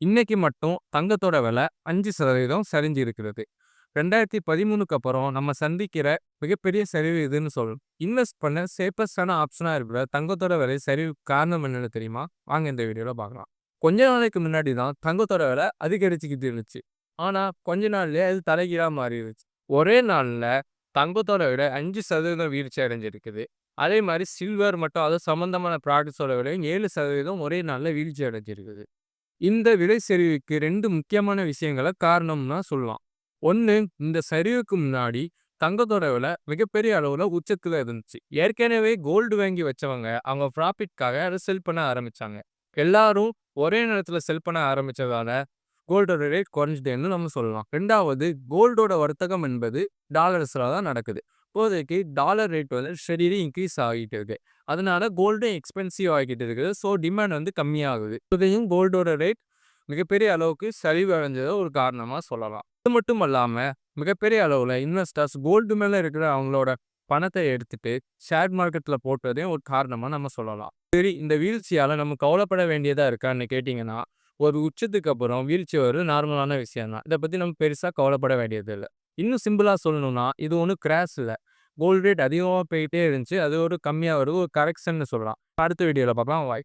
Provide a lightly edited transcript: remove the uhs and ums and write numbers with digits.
இன்னைக்கு மட்டும் தங்கத்தோட விலை 5% சரிஞ்சு இருக்கிறது. 2013க்கு அப்புறம் நம்ம சந்திக்கிற மிகப்பெரிய சரிவு இதுன்னு சொல்லணும். இன்வெஸ்ட் பண்ண சேஃபஸ்டான ஆப்ஷனா இருக்கிற தங்கத்தோட விலை சரிவுக்கு காரணம் என்னன்னு தெரியுமா? வாங்க இந்த வீடியோல பார்க்கலாம். கொஞ்ச நாளைக்கு முன்னாடி தான் தங்கத்தோட விலை அதிகரிச்சுக்கிட்டு இருந்துச்சு. ஆனா கொஞ்ச நாள்லயே அது தலைகீழா மாறிடுச்சு. ஒரே நாள்ல தங்கத்தோட விலை 5% வீழ்ச்சி அடைஞ்சிருக்குது. அதே மாதிரி சில்வர் மற்றும் அது சம்பந்தமான ப்ராடக்ட்ஸோட விலையும் 7% ஒரே நாள்ல வீழ்ச்சி அடைஞ்சிருக்குது. இந்த விலை சரிவுக்கு 2 முக்கியமான விஷயங்கள காரணம்னா சொல்லலாம். 1 இந்த சரிவுக்கு முன்னாடி தங்கத்தோட விலை மிகப்பெரிய அளவுல உச்சத்துல இருந்துச்சு. ஏற்கனவே கோல்டு வாங்கி வச்சவங்க அவங்க ப்ராஃபிட்காக அத செல் பண்ண ஆரம்பிச்சாங்க. எல்லாரும் ஒரே நேரத்துல செல் பண்ண ஆரம்பிச்சதால கோல்டோட ரேட் குறைஞ்சுதுன்னு நம்ம சொல்லலாம். 2வது கோல்டோட வர்த்தகம் என்பது டாலர்ஸ்ல தான் நடக்குது. இப்போதைக்கு டாலர் ரேட் வந்து ஸ்டெடிலி இன்க்ரீஸ் ஆகிட்டு இருக்கு. அதனால கோல்டும் எக்ஸ்பென்சிவ் ஆகிட்டு இருக்குது. ஸோ டிமாண்ட் வந்து கம்மியாகுது. இதையும் கோல்டோட ரேட் மிகப்பெரிய அளவுக்கு சரிவு அடைஞ்சத ஒரு காரணமா சொல்லலாம். இது மட்டும் அல்லாம மிகப்பெரிய அளவுல இன்வெஸ்டர்ஸ் கோல்டு மேல இருக்கிற அவங்களோட பணத்தை எடுத்துட்டு ஷேர் மார்க்கெட்ல போட்டதையும் ஒரு காரணமா நம்ம சொல்லலாம். சரி, இந்த வீழ்ச்சியால நம்ம கவலைப்பட வேண்டியதா இருக்கான்னு கேட்டீங்கன்னா, ஒரு உச்சத்துக்கு அப்புறம் வீழ்ச்சி வரும் நார்மலான விஷயம் தான். இத பத்தி நம்ம பெருசா கவலைப்பட வேண்டியது இல்ல. இன்னும் சிம்பிளா சொல்லணும்னா, இது ஒண்ணும் கிராஷ் இல்ல. கோல்ட் ரேட் அதிகமா போயிட்டே இருந்துச்சு. அது ஒரு கம்மியா வருது. ஒரு கரெக்ஷன்னு சொல்லலாம். அடுத்த வீடியோல பார்க்கலாம். பாய்.